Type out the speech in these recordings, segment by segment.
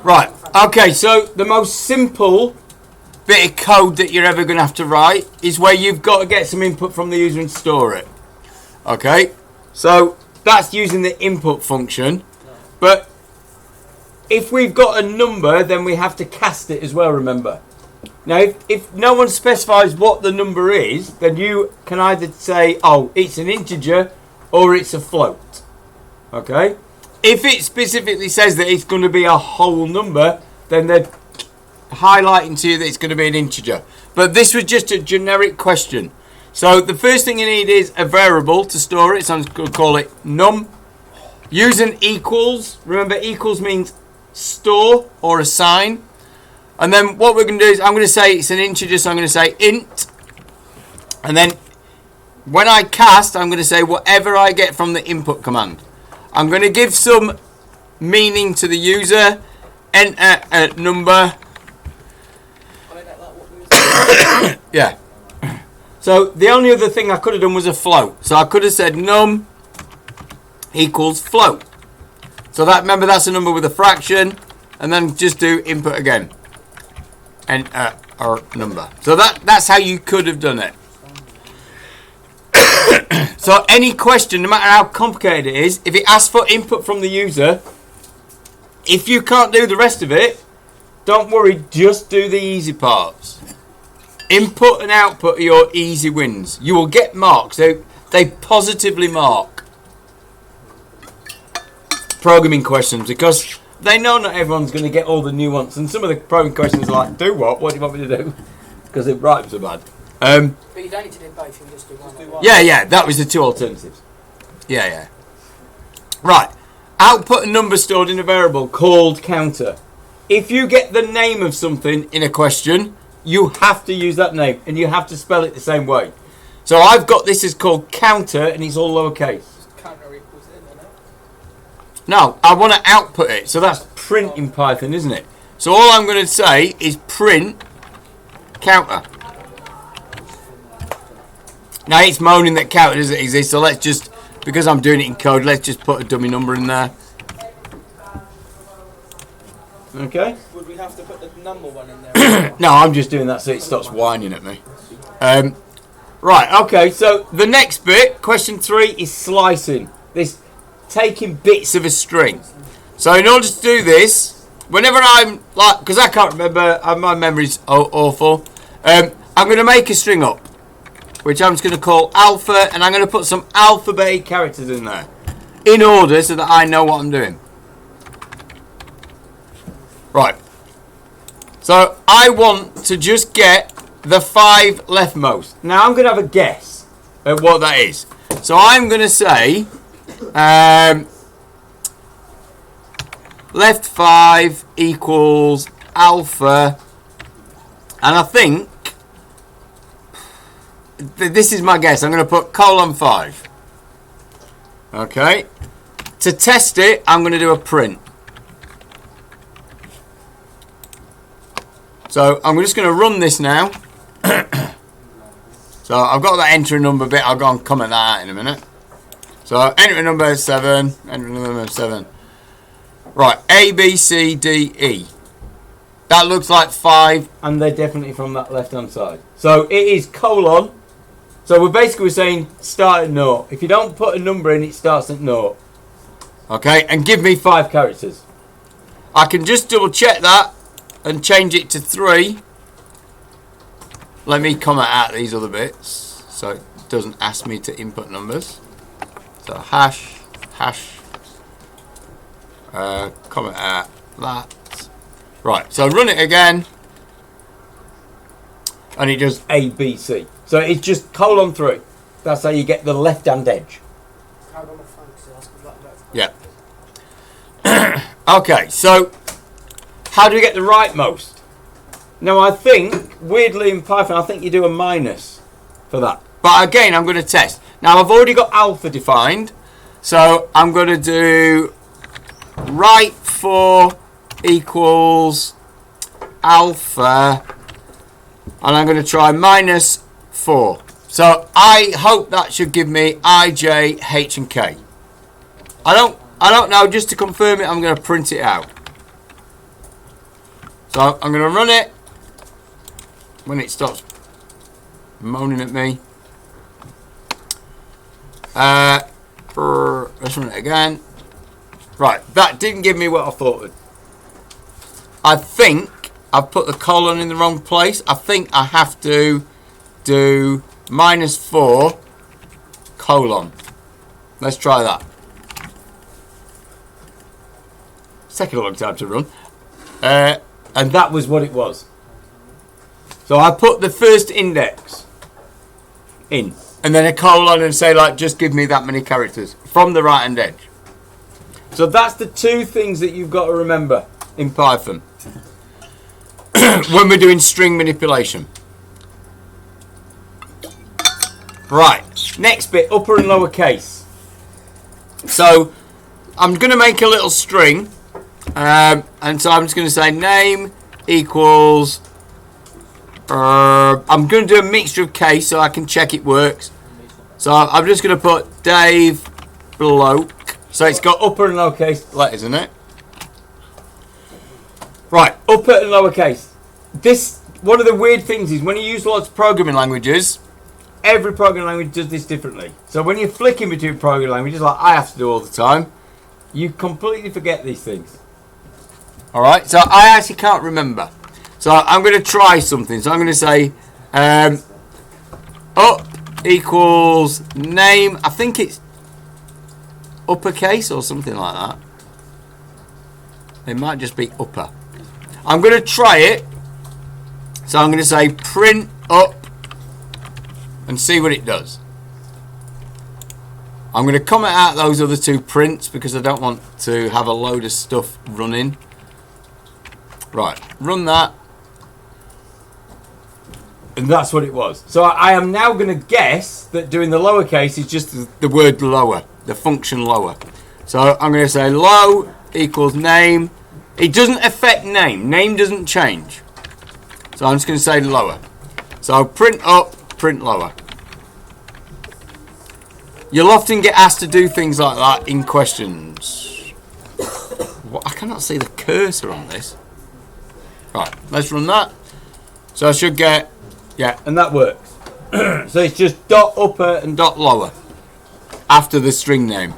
Right, okay, so the most simple bit of code that you're ever going to have to write is where you've got to get some input from the user and store it. Okay, so that's using the input function, but if we've got a number, then we have to cast it as well, remember. Now, if no one specifies what the number is, then you can either say, oh, it's an integer or it's a float. Okay? If it specifically says that it's going to be a whole number, then they're highlighting to you that it's going to be an integer. But this was just a generic question. So the first thing you need is a variable to store it. So I'm going to call it num. Use an equals. Remember, equals means store or assign. And then what we're going to do is I'm going to say it's an integer, so I'm going to say int. And then when I cast, I'm going to say whatever I get from the input command. I'm going to give some meaning to the user. Enter a number. Yeah. So the only other thing I could have done was a float. So I could have said num equals float. So that, remember, that's a number with a fraction, and then just do input again. Enter our number. So that's how you could have done it. So any question, no matter how complicated it is, if it asks for input from the user, if you can't do the rest of it, don't worry, just do the easy parts. Input and output are your easy wins. You will get marks. They positively mark programming questions because they know not everyone's going to get all the nuance. And some of the programming questions are like, do what? What do you want me to do? Because the rhymes are bad. But you don't need to do both, you can just do one. Yeah, that was the two alternatives. Yeah. Right. Output a number stored in a variable called counter. If you get the name of something in a question, you have to use that name and you have to spell it the same way. So I've got this as called counter and it's all lowercase. Counter equals it, isn't it? No, I want to output it. So that's print in Python, isn't it? So all I'm going to say is print counter. Now it's moaning that counter doesn't exist, so let's just, because I'm doing it in code, let's just put a dummy number in there. Okay. Would we have to put the number one in there? No, I'm just doing that so it stops whining at me. Right, okay, so the next bit, question 3, is slicing. This taking bits of a string. So in order to do this, whenever I'm like, because I can't remember, my memory's awful, I'm going to make a string up, which I'm just going to call alpha, and I'm going to put some alphabetic characters in there in order so that I know what I'm doing. Right. So I want to just get the 5 leftmost. Now I'm going to have a guess at what that is. So I'm going to say left 5 equals alpha, and I think this is my guess. I'm going to put colon 5. Okay. To test it, I'm going to do a print. So I'm just going to run this now. So I've got that enter a number bit. I'll go and comment that out in a minute. So enter a number 7. Enter a number 7. Right. A, B, C, D, E. That looks like 5, and they're definitely from that left-hand side. So it is colon. So we're basically saying start at 0. If you don't put a number in, it starts at 0. Okay, and give me 5 characters. I can just double check that and change it to 3. Let me comment out these other bits so it doesn't ask me to input numbers. So hash, comment out that. Right, so run it again, and it does A, B, C. So it's just colon 3. That's how you get the left-hand edge. Yeah. Okay, so how do we get the rightmost? Now I think, weirdly in Python, I think you do a minus for that. But again, I'm going to test. Now I've already got alpha defined, so I'm going to do right 4 equals alpha, and I'm going to try minus 4. So I hope that should give me I, J, H, and K. I don't know. Just to confirm it, I'm going to print it out. So I'm going to run it when it stops moaning at me. Let's run it again. Right, that didn't give me what I thought it would. I think I've put the colon in the wrong place. I think I have to do -4 colon. Let's try that. It's taking a long time to run. And that was what it was. So I put the first index in. And then a colon and say, like, just give me that many characters from the right hand edge. So that's the two things that you've got to remember in Python when we're doing string manipulation. Right, next bit, upper and lower case. So I'm going to make a little string, and so I'm just going to say name equals, I'm going to do a mixture of case so I can check it works. So I'm just going to put Dave Bloke. So it's got upper and lower case letters in it. Right, upper and lower case. This, one of the weird things is when you use lots of programming languages, every programming language does this differently. So when you're flicking between programming languages, like I have to do all the time, you completely forget these things. Alright, so I actually can't remember. So I'm going to try something. So I'm going to say up equals name. I think it's uppercase or something like that. It might just be upper. I'm going to try it. So I'm going to say print up and see what it does. I'm going to comment out those other two prints because I don't want to have a load of stuff running. Right, run that. And that's what it was. So I am now going to guess that doing the lowercase is just the word lower, the function lower. So I'm going to say low equals name. It doesn't affect name. Name doesn't change. So I'm just going to say lower. So print up, print lower. You'll often get asked to do things like that in questions. What? I cannot see the cursor on this. Right, let's run that. So I should get, yeah, and that works. So it's just dot upper and dot lower after the string name.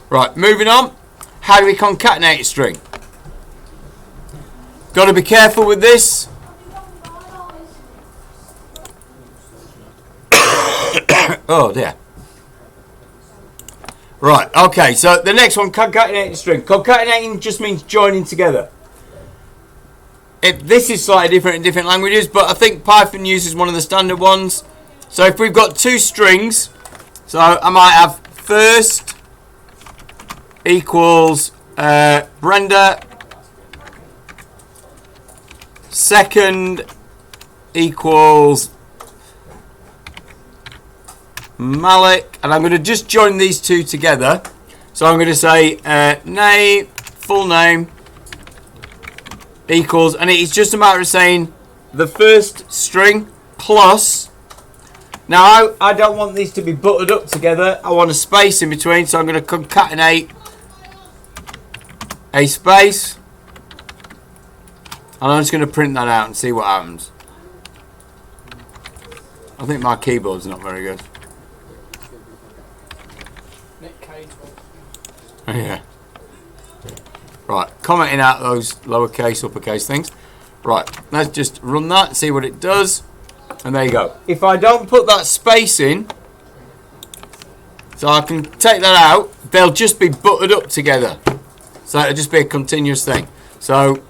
Right, moving on. How do we concatenate a string? Got to be careful with this. Oh dear. Right, okay, so the next one, concatenating a string. Concatenating just means joining together. This is slightly different in different languages, but I think Python uses one of the standard ones. So if we've got two strings, so I might have first equals Brenda, second equals Malik, and I'm going to just join these two together. So I'm going to say name, full name equals, and it's just a matter of saying the first string plus. Now I don't want these to be buttered up together. I want a space in between, so I'm going to concatenate a space, and I'm just going to print that out and see what happens. I think my keyboard's not very good. Yeah. Right, commenting out those lowercase, uppercase things. Right, let's just run that and see what it does. And there you go. If I don't put that space in, so I can take that out, they'll just be buttered up together. So it'll just be a continuous thing. So,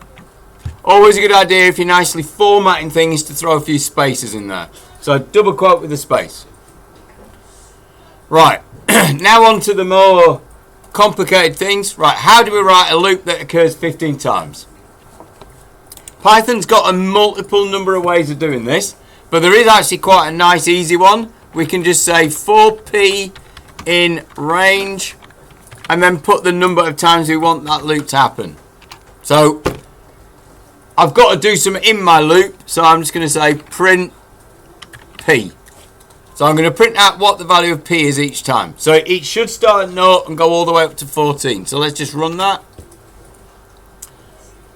always a good idea if you're nicely formatting things to throw a few spaces in there. So double quote with a space. Right, now on to the more complicated things. Right, how do we write a loop that occurs 15 times? Python's got a multiple number of ways of doing this, but there is actually quite a nice easy one. We can just say 4p in range and then put the number of times we want that loop to happen. So I've got to do some in my loop, so I'm just going to say print p. So I'm going to print out what the value of p is each time. So it should start at 0 and go all the way up to 14. So let's just run that.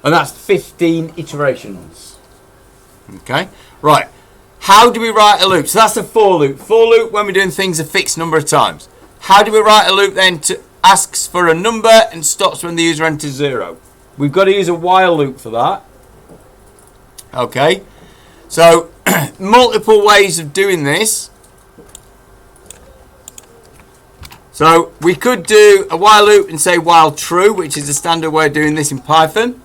And that's 15 iterations. Okay, right. How do we write a loop? So that's a for loop. For loop when we're doing things a fixed number of times. How do we write a loop then to asks for a number and stops when the user enters 0? We've got to use a while loop for that. Okay, so multiple ways of doing this. So we could do a while loop and say while true, which is the standard way of doing this in Python.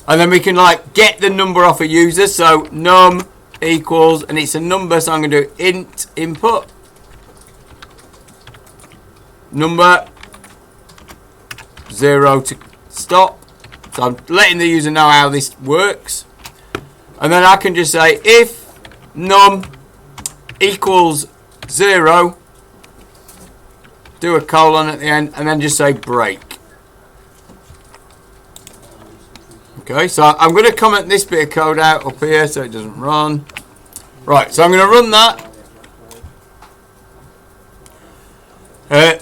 And then we can like get the number off a user. So num equals, and it's a number, so I'm going to do int input number 0 to stop. So I'm letting the user know how this works. And then I can just say if num equals 0, do a colon at the end, and then just say break. Okay, so I'm going to comment this bit of code out up here so it doesn't run. Right, so I'm going to run that.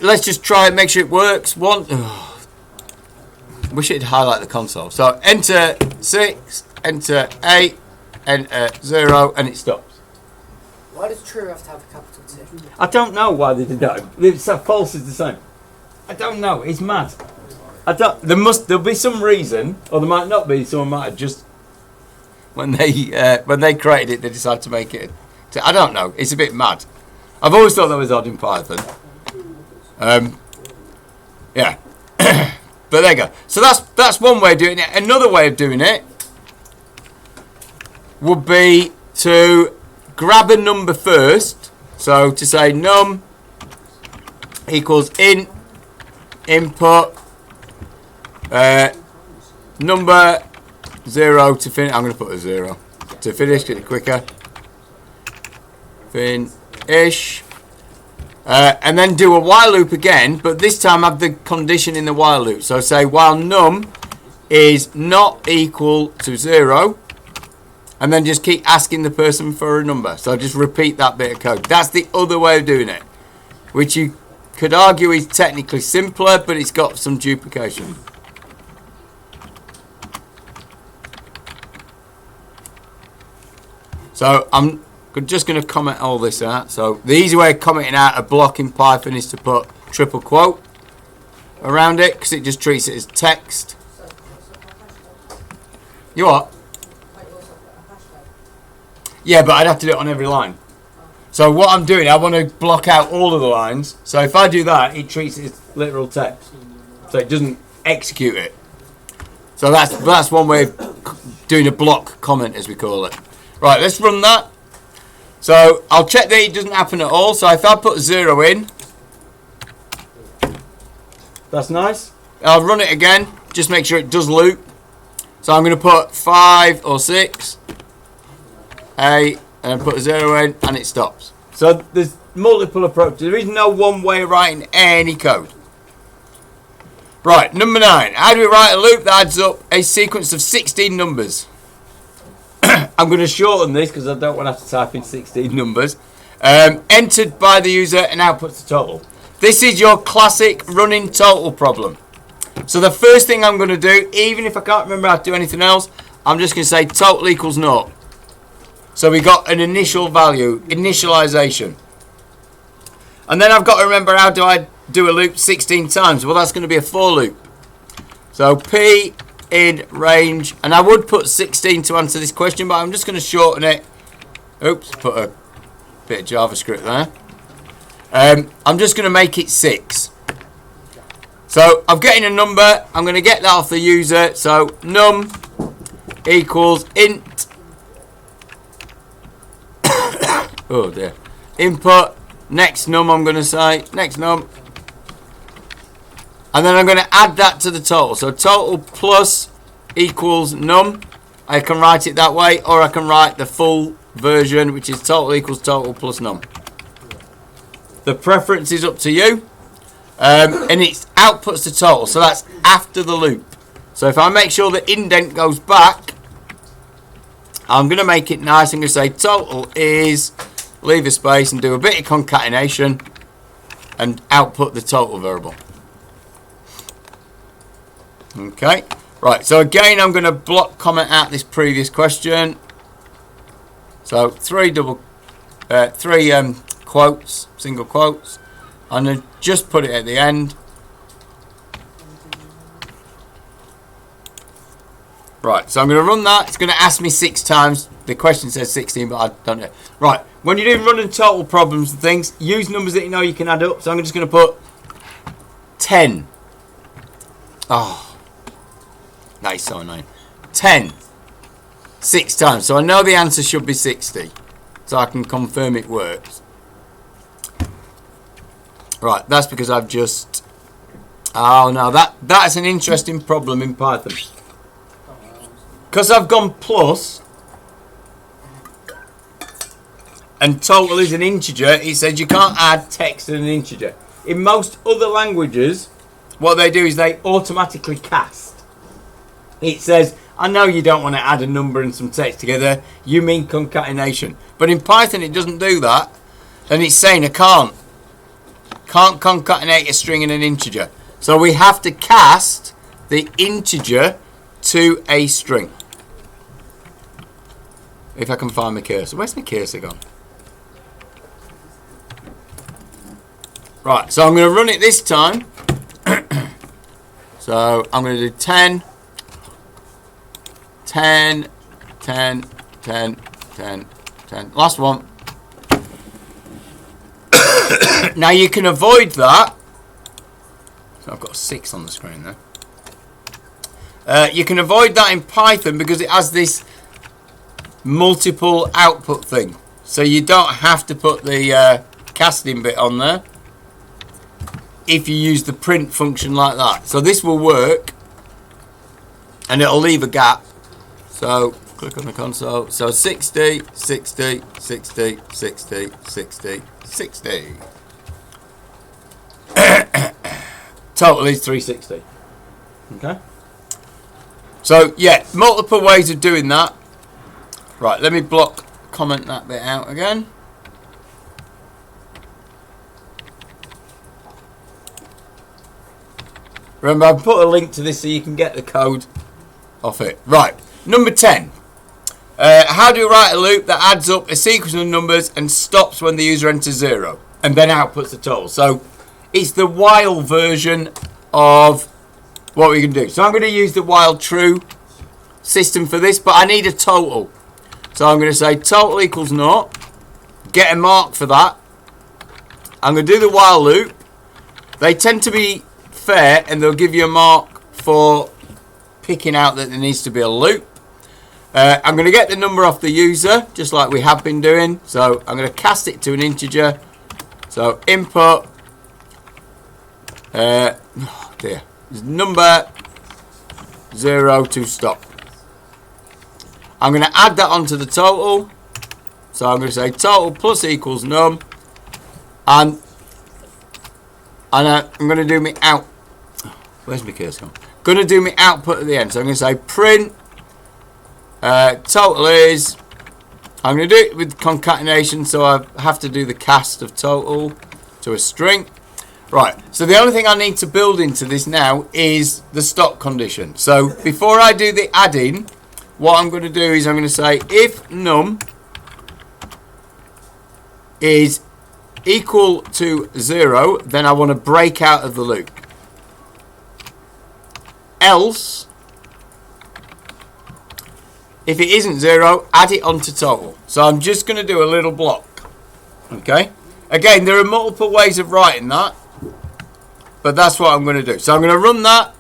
Let's just try and make sure it works. Wish it'd highlight the console. So enter 6, enter 8, enter 0, and it stops. Why does true have to have a capital T? I don't know why they did that. It's false is the same. I don't know. It's mad. I don't. There'll be some reason, or there might not be. Someone might have just when they created it, they decided to make it. I don't know. It's a bit mad. I've always thought that was odd in Python. Yeah. But there you go. So that's one way of doing it. Another way of doing it would be to grab a number first. So to say num equals int input number 0 to finish. I'm going to put a 0 to finish, get it quicker. Finish. And then do a while loop again, but this time have the condition in the while loop. So say while num is not equal to 0, and then just keep asking the person for a number. So just repeat that bit of code. That's the other way of doing it, which you could argue is technically simpler, but it's got some duplication. So I'm just going to comment all this out. So the easy way of commenting out a block in Python is to put triple quote around it, because it just treats it as text. You what? Yeah, but I'd have to do it on every line. So what I'm doing, I want to block out all of the lines. So if I do that, it treats it as literal text. So it doesn't execute it. So that's one way of doing a block comment, as we call it. Right, let's run that. So I'll check that it doesn't happen at all. So if I put 0 in, that's nice. I'll run it again, just make sure it does loop. So I'm going to put 5 or 6, 8, and put a 0 in, and it stops. So there's multiple approaches. There is no one way of writing any code. Right, number 9. How do we write a loop that adds up a sequence of 16 numbers? I'm going to shorten this because I don't want to have to type in 16 numbers. Entered by the user and outputs the total. This is your classic running total problem. So the first thing I'm going to do, even if I can't remember how to do anything else, I'm just going to say total equals 0. So we got an initial value, initialization. And then I've got to remember, how do I do a loop 16 times? Well, that's going to be a for loop. So P in range, and I would put 16 to answer this question, but I'm just going to shorten it. Oops, put a bit of JavaScript there. I'm just going to make it 6. So I'm getting a number. I'm going to get that off the user. So num equals int. Oh dear. Input next num. I'm going to say next num. And then I'm going to add that to the total. So total plus equals num. I can write it that way, or I can write the full version, which is total equals total plus num. The preference is up to you. And it outputs the total. So that's after the loop. So if I make sure the indent goes back, I'm going to make it nice. I'm going to say total is, leave a space and do a bit of concatenation and output the total variable. Okay, Right, so again, I'm going to block comment out this previous question. So three quotes, single quotes, and then just put it at the end. Right, so I'm going to run that. It's going to ask me 6 times. The question says 16, but I don't know. Right, when you're doing running total problems and things, use numbers that you know you can add up. So I'm just going to put 10. Oh. That is so annoying. 10. 6 times. So I know the answer should be 60. So I can confirm it works. Right, that's because I've just... Oh no, that's an interesting problem in Python. Because I've gone plus, and total is an integer, it says you can't add text in an integer. In most other languages, what they do is they automatically cast. It says, I know you don't want to add a number and some text together. You mean concatenation. But in Python, it doesn't do that. And it's saying I can't concatenate a string and an integer. So we have to cast the integer to a string. If I can find my cursor. Where's my cursor gone? Right, so I'm going to run it this time. So I'm going to do 10. 10, 10, 10, 10, 10. Last one. Now you can avoid that. So I've got a 6 on the screen there. You can avoid that in Python because it has this multiple output thing. So you don't have to put the casting bit on there if you use the print function like that. So this will work and it'll leave a gap. So click on the console. So 60, 60, 60, 60, 60, 60. Total is 360. Okay. So yeah, multiple ways of doing that. Right, let me comment that bit out again. Remember, I've put a link to this so you can get the code off it. Right. Number 10. How do you write a loop that adds up a sequence of numbers and stops when the user enters 0 and then outputs the total? So it's the while version of what we can do. So I'm going to use the while true system for this, but I need a total. So I'm going to say total equals 0. Get a mark for that. I'm going to do the while loop. They tend to be fair and they'll give you a mark for picking out that there needs to be a loop. I'm going to get the number off the user, just like we have been doing. So I'm going to cast it to an integer. So input, oh dear, number 0 to stop. I'm going to add that onto the total. So I'm going to say total plus equals num, and I'm going to do my out. Where's my cursor gone? Going to do my output at the end. So I'm going to say print. Total is, I'm going to do it with concatenation, so I have to do the cast of total to a string. Right, so the only thing I need to build into this now is the stop condition. So before I do the adding, what I'm going to do is I'm going to say if num is equal to 0, then I want to break out of the loop. Else, if it isn't 0, add it onto total. So I'm just going to do a little block. Okay. Again, there are multiple ways of writing that, but that's what I'm going to do. So I'm going to run that.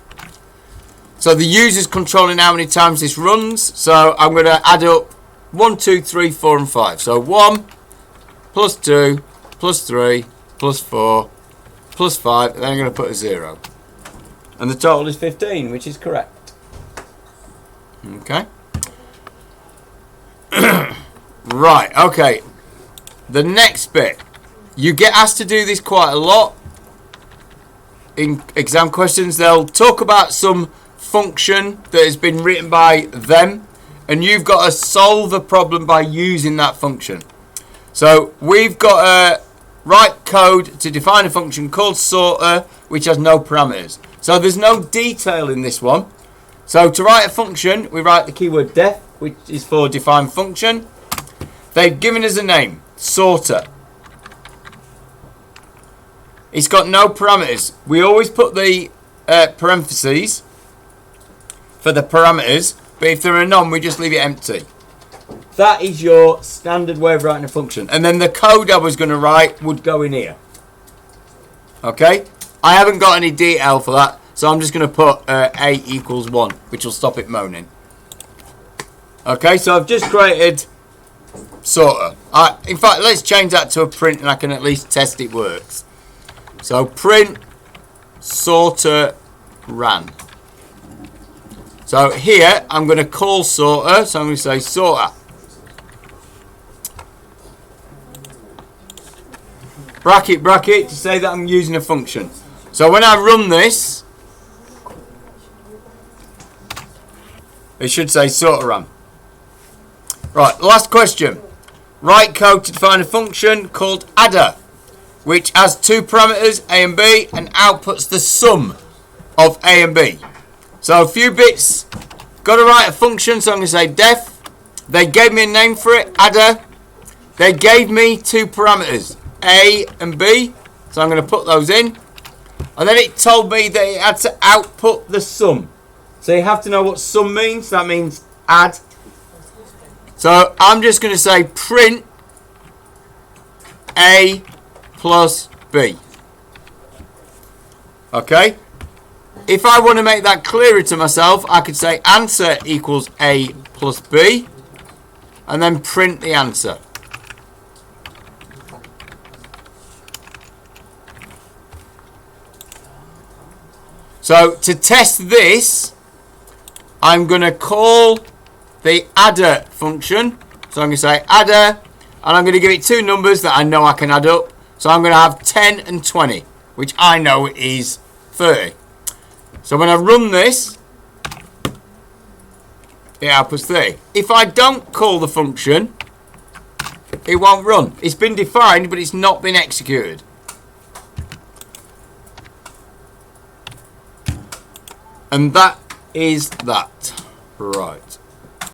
So the user's controlling how many times this runs. So I'm going to add up 1, 2, 3, 4, and 5. So 1 plus 2 plus 3 plus 4 plus 5, and then I'm going to put a 0. And the total is 15, which is correct. Okay. Right, okay. The next bit. You get asked to do this quite a lot in exam questions. They'll talk about some function that has been written by them, and you've got to solve a problem by using that function. So we've got to write code to define a function called sorter, which has no parameters. So there's no detail in this one. So to write a function, we write the keyword def, which is for define function. They've given us a name, sorter. It's got no parameters. We always put the parentheses for the parameters, but if there are none, we just leave it empty. That is your standard way of writing a function. And then the code I was going to write would go in here. Okay? I haven't got any detail for that, so I'm just going to put a equals 1, which will stop it moaning. Okay, so I've just created sorter. In fact, let's change that to a print and I can at least test it works. So print sorter ran. So here I'm going to call sorter. So I'm going to say sorter. Bracket, bracket to say that I'm using a function. So when I run this, it should say sorter ran. Right, last question. Write code to define a function called adder, which has two parameters, A and B, and outputs the sum of A and B. So a few bits. Got to write a function, so I'm going to say def. They gave me a name for it, adder. They gave me two parameters, A and B. So I'm going to put those in. And then it told me that it had to output the sum. So you have to know what sum means. That means add. So I'm just going to say print A plus B. Okay? If I want to make that clearer to myself, I could say answer equals A plus B and then print the answer. So to test this, I'm going to call the adder function. So I'm going to say adder, and I'm going to give it two numbers that I know I can add up. So I'm going to have 10 and 20, which I know is 30. So when I run this, it outputs 30. If I don't call the function, it won't run. It's been defined, but it's not been executed. And that is that. Right.